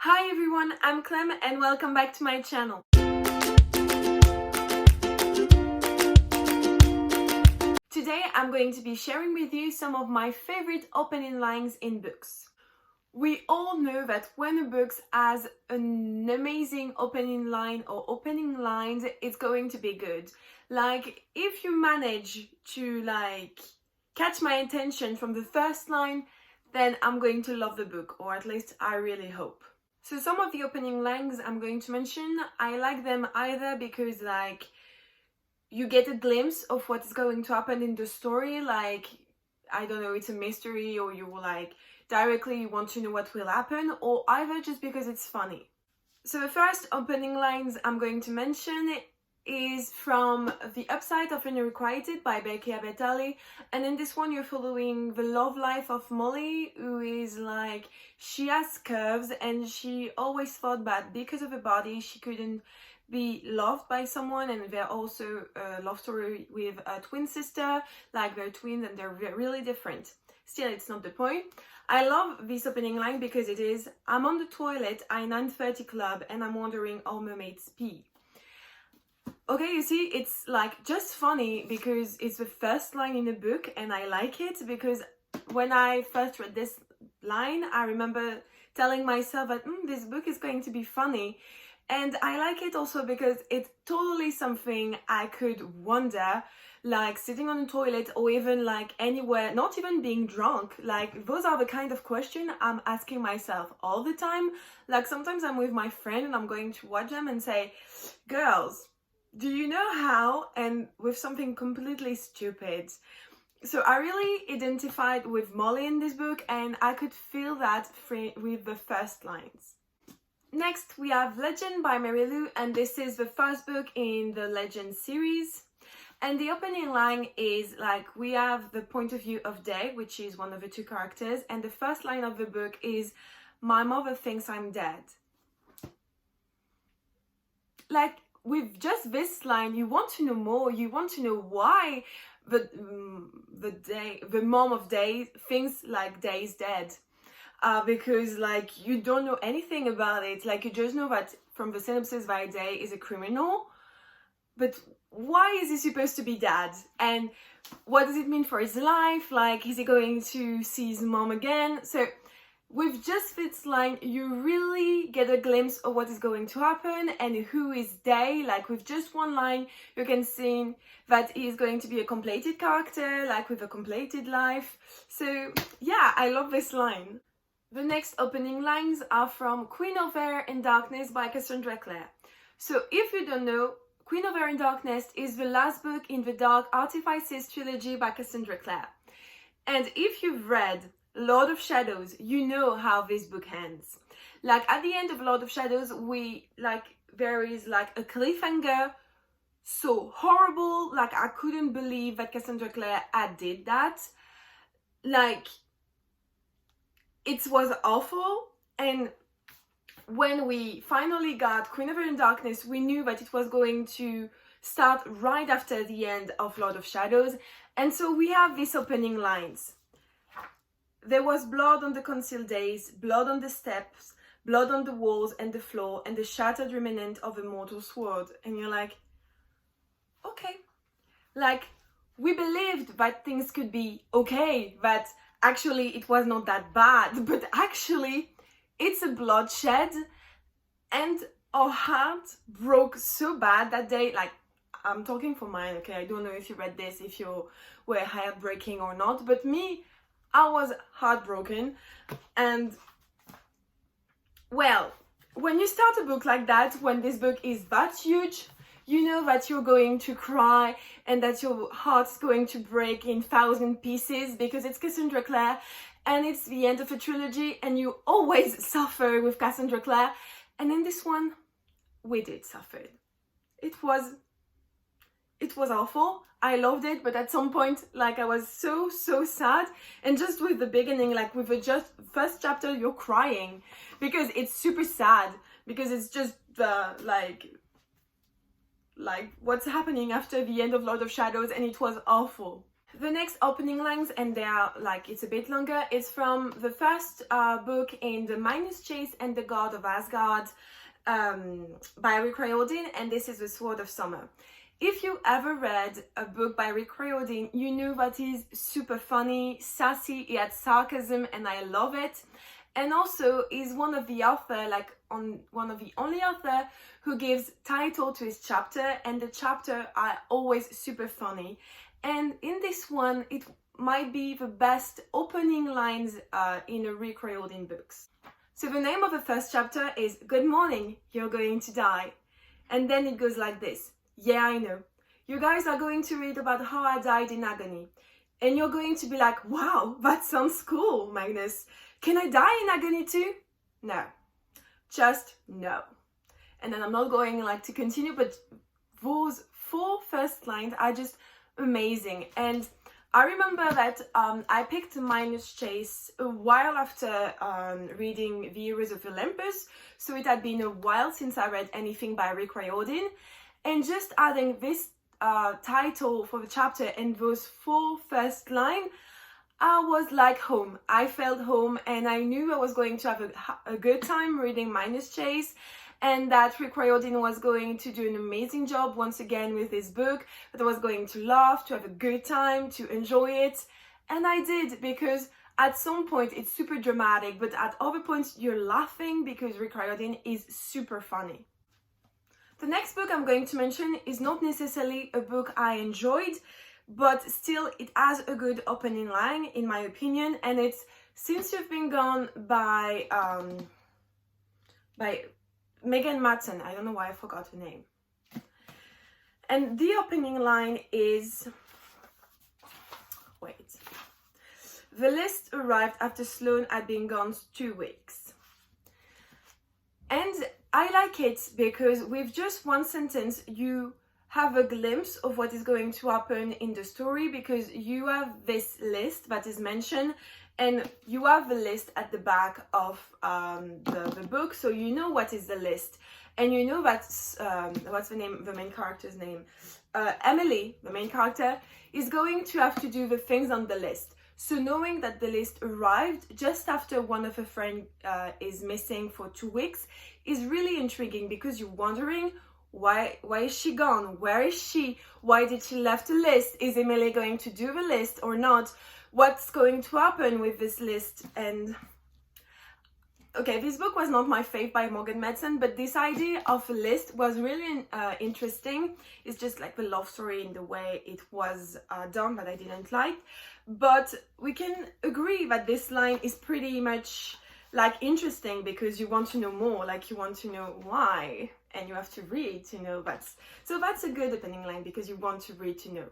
Hi everyone, I'm Clem and welcome back to my channel. Today I'm going to be sharing with you some of my favorite opening lines in books. We all know that when a book has an amazing opening line or opening lines, it's going to be good. Like if you manage to catch my attention from the first line, then I'm going to love the book, or at least I really hope. So some of the opening lines I'm going to mention, I like them either because you get a glimpse of what's going to happen in the story, I don't know, it's a mystery, or you directly want to know what will happen, or either just because it's funny. So the first opening lines I'm going to mention is from The Upside of Unrequited by Becky Abetali, and in this one you're following the love life of Molly, who is she has curves and she always thought that because of her body she couldn't be loved by someone, and they're also a love story with a twin sister, they're twins and they're really different. Still, it's not the point. I love this opening line because it is, I'm on the toilet at 9:30 club and I'm wondering how mermaids pee. Okay, you see, it's just funny because it's the first line in the book, and I like it because when I first read this line, I remember telling myself that this book is going to be funny. And I like it also because it's totally something I could wonder, sitting on the toilet or even anywhere, not even being drunk. Those are the kind of questions I'm asking myself all the time. Sometimes I'm with my friend and I'm going to watch them and say, girls, do you know how? And with something completely stupid. So I really identified with Molly in this book, and I could feel that with the first lines. Next, we have Legend by Mary Lou, and this is the first book in the Legend series. And the opening line is we have the point of view of Day, which is one of the two characters, and the first line of the book is, my mother thinks I'm dead. With just this line, you want to know more. You want to know why the mom of Day thinks Day is dead. Because you don't know anything about it. You just know that from the synopsis that Day is a criminal. But why is he supposed to be dead? And what does it mean for his life? Is he going to see his mom again? So with just this line, you really get a glimpse of what is going to happen and who is Day. With just one line, you can see that he is going to be a completed character, with a completed life. So yeah, I love this line. The next opening lines are from Queen of Air in Darkness by Cassandra Clare. So if you don't know, Queen of Air in Darkness is the last book in the Dark Artifices trilogy by Cassandra Clare. And if you've read Lord of Shadows, you know how this book ends. At the end of Lord of Shadows, there is a cliffhanger so horrible. I couldn't believe that Cassandra Clare had did that. It was awful, and when we finally got Queen of Air in Darkness, we knew that it was going to start right after the end of Lord of Shadows, and so we have these opening lines. There was blood on the concealed days, blood on the steps, blood on the walls and the floor, and the shattered remnant of a mortal sword. And you're like, okay. We believed that things could be okay, that actually it was not that bad, but actually it's a bloodshed, and our heart broke so bad that day. I'm talking for mine, okay? I don't know if you read this, if you were heartbreaking or not, but me, I was heartbroken. And well, when you start a book like that, when this book is that huge, you know that you're going to cry and that your heart's going to break in 1,000 pieces because it's Cassandra Clare and it's the end of a trilogy, and you always suffer with Cassandra Clare. And in this one, we did suffer. It was awful. I loved it, but at some point, I was so sad. And just with the beginning, with the just first chapter, you're crying because it's super sad, because it's just what's happening after the end of Lord of Shadows, and it was awful. The next opening lines, and they are like, it's a bit longer, it's from the first book in the Magnus Chase and the God of Asgard by Rick Riordan, and this is The Sword of Summer. If you ever read a book by Rick Riordan, you know that he's super funny, sassy, he had sarcasm, and I love it. And also, he's one of the one of the only author who gives title to his chapter, and the chapter are always super funny. And in this one, it might be the best opening lines in a Rick Riordan books. So the name of the first chapter is Good Morning, You're Going to Die. And then it goes like this. Yeah, I know. You guys are going to read about how I died in agony. And you're going to be like, wow, that sounds cool, Magnus. Can I die in agony too? No. Just no. And then I'm not going to continue, but those 4 first lines are just amazing. And I remember that I picked Magnus Chase a while after reading The Heroes of Olympus, so it had been a while since I read anything by Rick Riordan, and just adding this title for the chapter and those 4 first lines, I was like home. I felt home, and I knew I was going to have a good time reading Magnus Chase, and that Rick Riordan was going to do an amazing job once again with his book, that I was going to laugh, to have a good time, to enjoy it. And I did, because at some point it's super dramatic, but at other points you're laughing because Rick Riordan is super funny. The next book I'm going to mention is not necessarily a book I enjoyed, but still it has a good opening line in my opinion, and it's Since You've Been Gone by Megan Matson. I don't know why I forgot her name. And the opening line is, wait. The list arrived after Sloane had been gone 2 weeks. And I like it because with just one sentence, you have a glimpse of what is going to happen in the story, because you have this list that is mentioned, and you have the list at the back of the book, so you know what is the list. And you know that's, what's the main character's name? Emily, the main character, is going to have to do the things on the list. So knowing that the list arrived just after one of her friends is missing for 2 weeks is really intriguing, because you're wondering, why is she gone? Where is she? Why did she left a list? Is Emily going to do the list or not? What's going to happen with this list? And okay, this book was not my fave by Megan Matson, but this idea of a list was really interesting. It's just like the love story in the way it was done that I didn't like. But we can agree that this line is pretty much like interesting, because you want to know more, like you want to know why, and you have to read to know that. So that's a good opening line, because you want to read to know.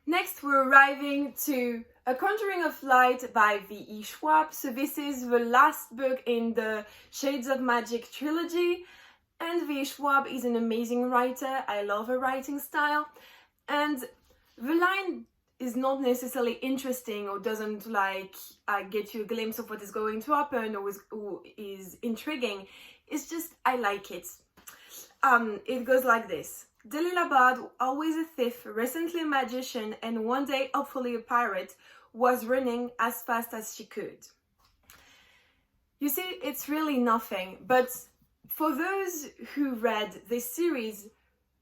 Next, we're arriving to A Conjuring of Light by V.E. Schwab. So this is the last book in the Shades of Magic trilogy. And V.E. Schwab is an amazing writer. I love her writing style. And the line is not necessarily interesting or doesn't get you a glimpse of what is going to happen or is intriguing. It's just, I like it. It goes like this. Delilah Bard, always a thief, recently a magician, and one day hopefully a pirate, was running as fast as she could. You see, it's really nothing, but for those who read this series,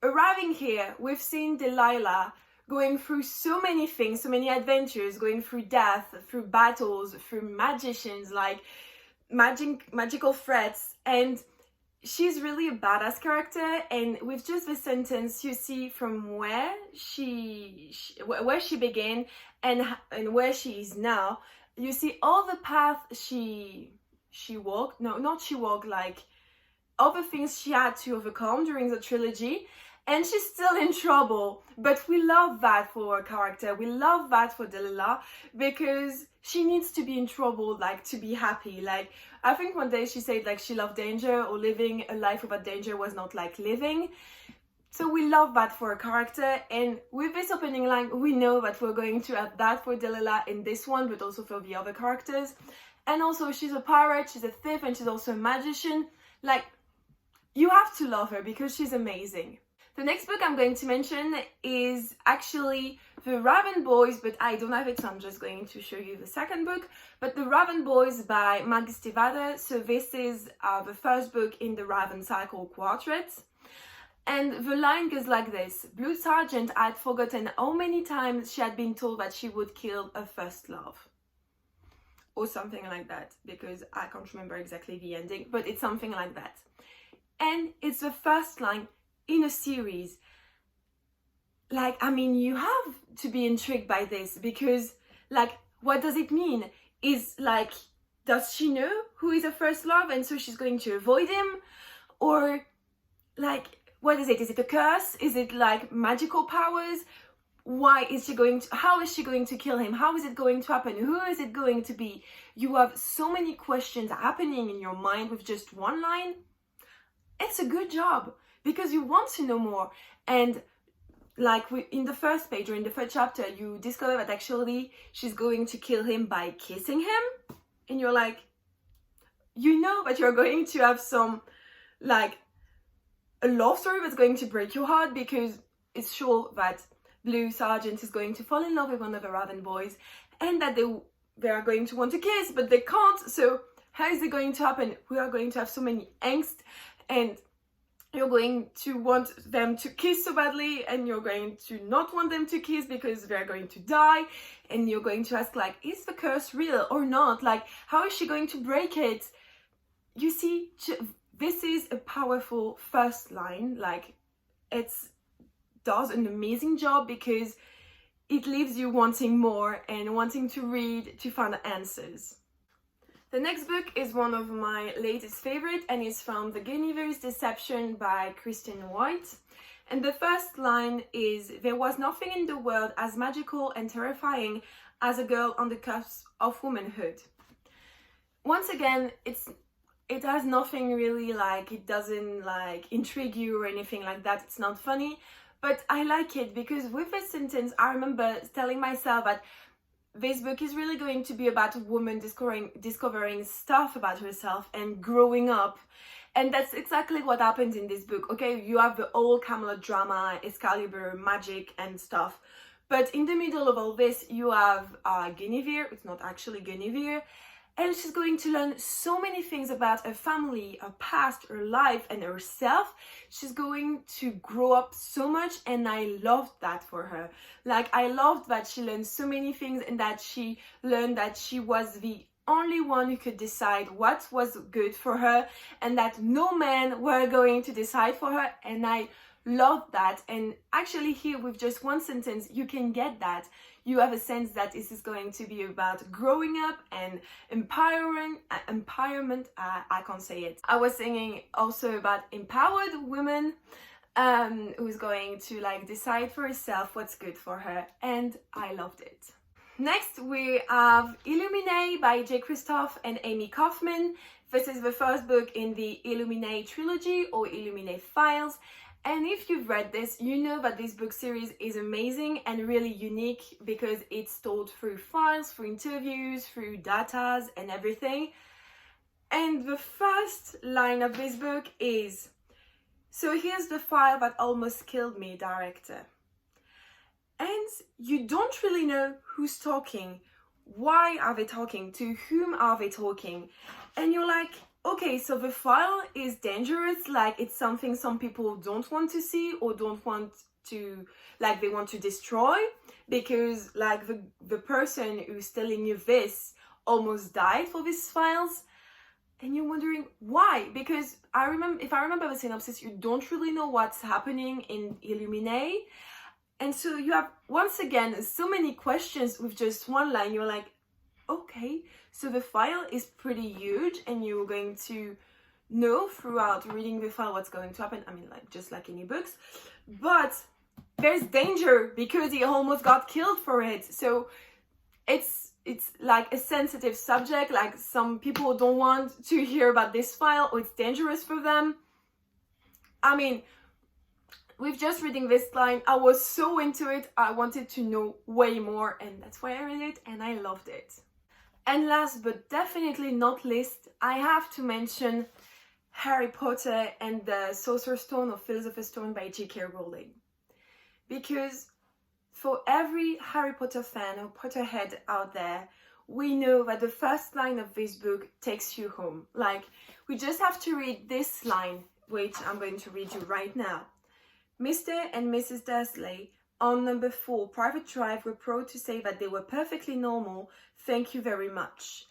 arriving here, we've seen Delilah going through so many things, so many adventures, going through death, through battles, through magicians, like magical threats, and she's really a badass character. And with just the sentence, you see from where she began and where she is now. You see all the path she walked. No, not she walked, like all the things she had to overcome during the trilogy. And she's still in trouble, but we love that for her character. We love that for Delilah, because she needs to be in trouble, like, to be happy. Like, I think one day she said, like, she loved danger, or living a life without danger was not like living. So we love that for her character, and with this opening line, we know that we're going to have that for Delilah in this one, but also for the other characters. And also, she's a pirate, she's a thief, and she's also a magician. Like, you have to love her because she's amazing. The next book I'm going to mention is actually The Raven Boys, but I don't have it, so I'm just going to show you the second book. But The Raven Boys by Maggie Stiefvater. So this is the first book in the Raven Cycle Quartet. And the line goes like this: Blue Sergeant had forgotten how many times she had been told that she would kill her first love. Or something like that, because I can't remember exactly the ending, but it's something like that. And it's the first line in a series. Like, I mean, you have to be intrigued by this, because, like, what does it mean? Is, like, does she know who is her first love and so she's going to avoid him? Or, like, what is it? Is it a curse? Is it, like, magical powers? Why is she going to, how is she going to kill him? How is it going to happen? Who is it going to be? You have so many questions happening in your mind with just one line. It's a good job, because you want to know more. And like in the first page or in the first chapter, you discover that actually she's going to kill him by kissing him. And you're like, you know that you're going to have some, like, a love story that's going to break your heart, because it's sure that Blue Sergeant is going to fall in love with one of the Raven Boys, and that they are going to want to kiss, but they can't. So how is it going to happen? We are going to have so many angst, and you're going to want them to kiss so badly, and you're going to not want them to kiss because they're going to die, and you're going to ask, like, is the curse real or not? Like, how is she going to break it? You see, this is a powerful first line. Like, it does an amazing job, because it leaves you wanting more and wanting to read to find answers. The next book is one of my latest favorite, and it's from The Guinevere's Deception by Kristen White. And the first line is: there was nothing in the world as magical and terrifying as a girl on the cusp of womanhood. Once again, it has nothing really, like, it doesn't like intrigue you or anything like that. It's not funny, but I like it, because with this sentence I remember telling myself that this book is really going to be about a woman discovering stuff about herself and growing up. And that's exactly what happens in this book. Okay, you have the whole Camelot drama, Excalibur, magic and stuff. But in the middle of all this, you have Guinevere. It's not actually Guinevere. And she's going to learn so many things about her family, her past, her life, and herself. She's going to grow up so much, and I loved that for her. Like, I loved that she learned so many things, and that she learned that she was the only one who could decide what was good for her, and that no man were going to decide for her. And I loved that. And actually here, with just one sentence, you can get that. You have a sense that this is going to be about growing up and empowerment. I can't say it. I was singing also about empowered women who's going to, like, decide for herself what's good for her, and I loved it. Next we have Illuminated by Kristoff and Amie Kaufman. This is the first book in the Illuminated trilogy, or Illuminated Files. And if you've read this, you know that this book series is amazing and really unique, because it's told through files, through interviews, through datas and everything. And the first line of this book is: so here's the file that almost killed me, director. And you don't really know who's talking. Why are they talking? To whom are they talking? And you're like, okay, so the file is dangerous, like it's something some people don't want to see, or don't want to, like, they want to destroy, because, like, the person who's telling you this almost died for these files. And you're wondering why, because if I remember the synopsis, you don't really know what's happening in Illuminated. And so you have, once again, so many questions with just one line. You're like, okay, so the file is pretty huge, and you're going to know throughout reading the file what's going to happen. I mean, like, just like any books. But there's danger, because he almost got killed for it. So it's like a sensitive subject. Like, some people don't want to hear about this file, or it's dangerous for them. I mean, with just reading this line, I was so into it. I wanted to know way more, and that's why I read it, and I loved it. And last but definitely not least, I have to mention Harry Potter and the Sorcerer's Stone or Philosopher's Stone by J.K. Rowling. Because for every Harry Potter fan or Potterhead out there, we know that the first line of this book takes you home. Like, we just have to read this line, which I'm going to read you right now. Mr. and Mrs. Dursley on number 4 Private Drive were proud to say that they were perfectly normal. Thank you very much.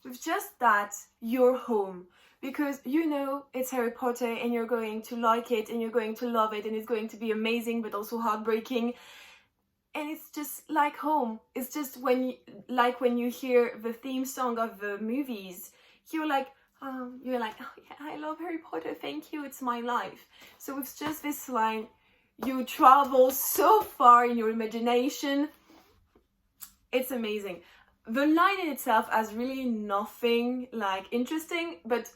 With just that, you're home. Because you know it's Harry Potter and you're going to like it and you're going to love it and it's going to be amazing but also heartbreaking. And it's just like home. It's just when you hear the theme song of the movies, you're like, oh yeah, I love Harry Potter, thank you, it's my life. So it's just this line, you travel so far in your imagination. It's amazing. The line in itself has really nothing like interesting, but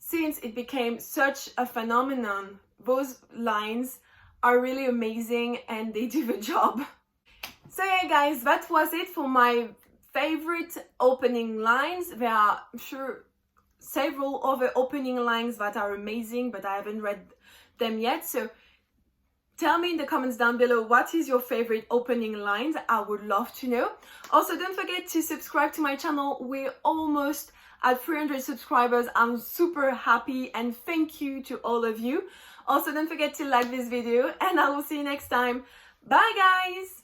since it became such a phenomenon, those lines are really amazing and they do the job. So yeah guys, that was it for my favorite opening lines. There are, I'm sure, several other opening lines that are amazing, but I haven't read them yet. So tell me in the comments down below, what is your favorite opening lines? I would love to know. Also, don't forget to subscribe to my channel. We're almost at 300 subscribers. I'm super happy and thank you to all of you. Also, don't forget to like this video and I will see you next time. Bye guys!